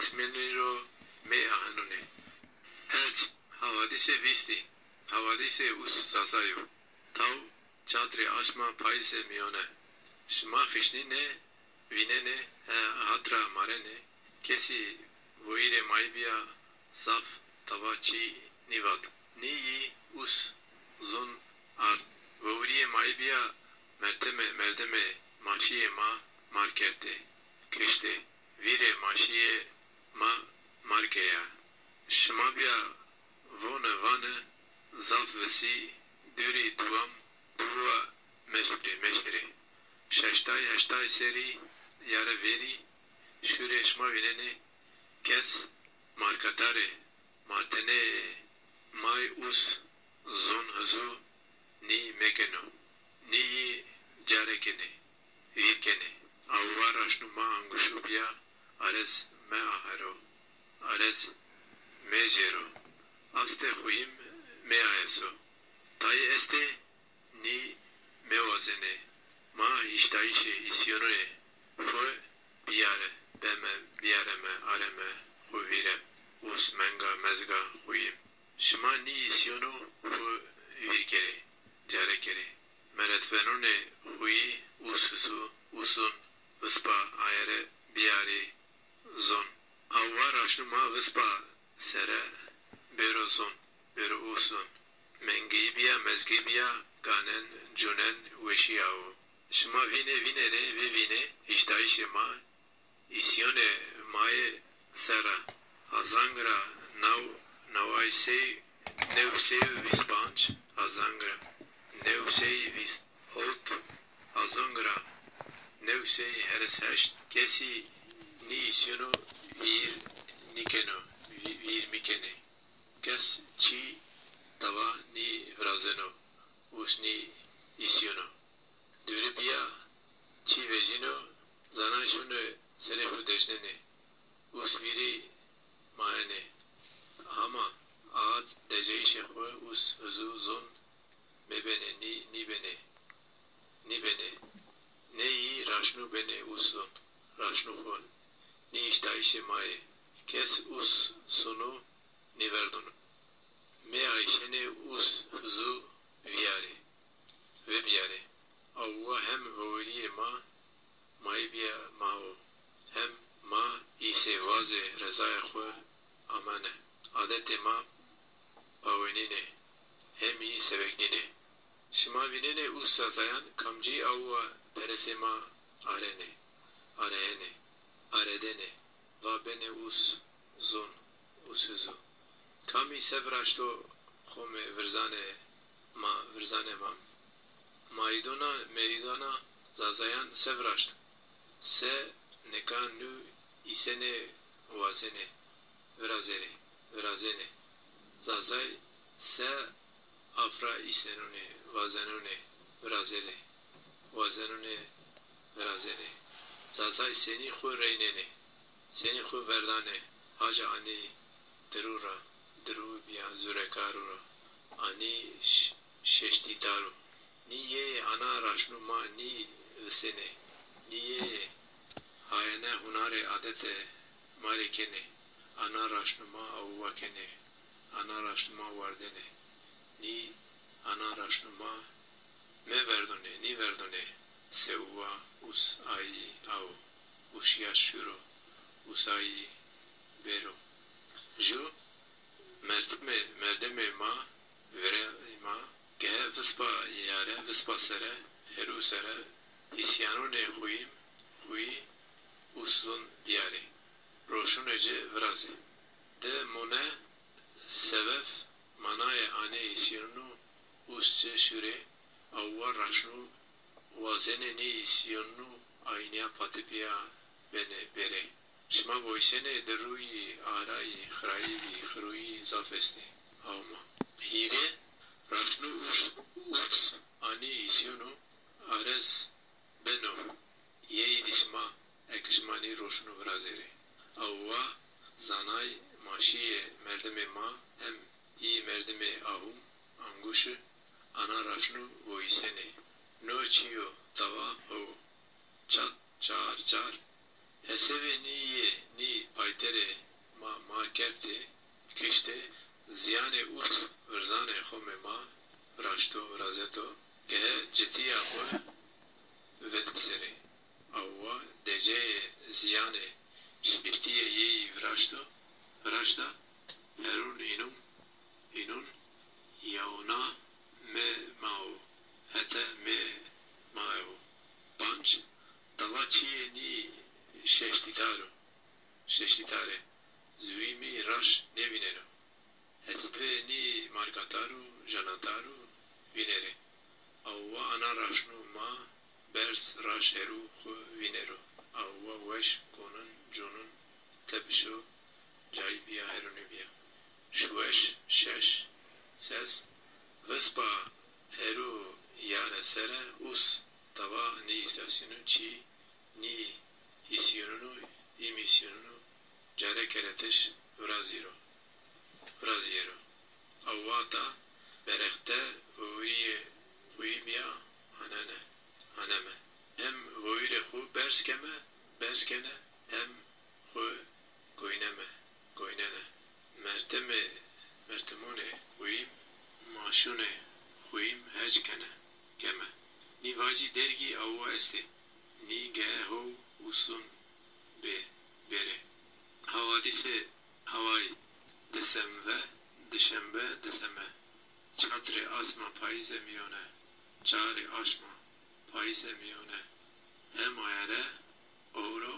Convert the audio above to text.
kesmeni ro me ahanune. Ez havadise visti. Havadise us sasayo. Tav çadre aşma payse miyone. Şma fişni ne vine ne hadra mare ne. Kesi voire maybiya saf tavaçi nivad. Niyi us zon art. Voiriye maybiya merdeme maşiye ma markerte. Keşte vire maşiye ma markeya. Şmabiya vane zaf vesi duri duam duva meşre. Şeştay seri yara veri şure şma vinene kes markatare martene may us zon hızı ni mekeno ni carekene virkene avvar aşnuma anguşubya ares me aharo ares mejero aste huyim me ayeso tay este ni mevazene ma iştayişe isyonune fo biyare biyareme areme huvirem us menga mezga huyim şma ni isyonu fo virkere carekere meretvenune huyi ususu usun vıspa ayere biyari zon avvar aşnuma vıspa sere bero zon bero usun mengibiya mezgibiya ganen cunen veşiyavu şma vinere ve vine iştayişe ma isyone maye sera hazangra navaysey nevsey vispanç hazangra nevsey vis holt hazangra nevsey heres heşt kesi ni isyonu vir nikeno vir mikene kes çi tava ni vrazeno usni isyonu dürübiya çi vezino zana şunu senehu deşnene us viri maene ama ad deceişe xwe us hızı zon mebene ni bene neyi raşnu bene us zon raşnu xwe ni iştayişe maye kes us sonu niverdonu me ayşene us hızı viyare avva hem voriye ma maybiya mao hem ma ise vaze rezaya xwe amane adete ma pawenine hem iyi seveknine şma vinene us sazayan kamci avva peresema aredene va bene us zon us hızı kami sevraşto xome virzane ma meridona zazayan sevraşt se nekanu isene vazene vrazene zazay se afra isenune vazenune vazenune vrazene zazay seni xu reynene seni xu verdane haja ani dru biya zurekarura ani şeştitaru niye ana raşnu ma ni sene niye hayane hunare adete marekene ana raşnuma avvakene ana raşnuma vardene ni ana raşnuma me verdone sevva us ayi av uşya şuro us ayi vero ju merdeme ma vere ma gehe vıspa sere heru sere isyanune huyi usun biyare roşunece vraze de mone sevef manaye ane isyonu usçe şure avva raşnu vazene ne isyonu ayniya patipiya bere şma boysene deruyi arayi xruyi zafeste avma hire raşnu us ani isyonu ares beno yeyi dişma ekşmani roşnu vrazere avva zanay maşiye merdeme ma hem iyi merdeme ahum anguşu ana raşnu voisene no çiyo tava ho çat çar Hesebe ni paytere ma kerte kişte ziyane ut verzane xome ma raşto razeto ke ciddiya xwe vedbisere avva dece ziyane şirtiye yeyi vraşta herun inun yauna me mao hete me mao panç dava çiye ni şeştitare züimi raş ne vinero hezbe ni markataru janataru vinere avva ana raşnu ma bers raş heru xwe vinero avva weş konun conun tebşo caybiya herunu biya şweş şeş ses vespa heru yare sere us tava ni istasyonu çi ni imisyonunu care kereteş vraziyero avvata berekte vuriye xuybiya aneme hem vuyre xu berskene hem xu goynene mertemone xuyim maşune xuyim heckene keme ni vaji dergi avva este ni geho usun bere havadise havay dişembe deseme çatre asma payze miyone çare aşma payze miyone hem ayare oğru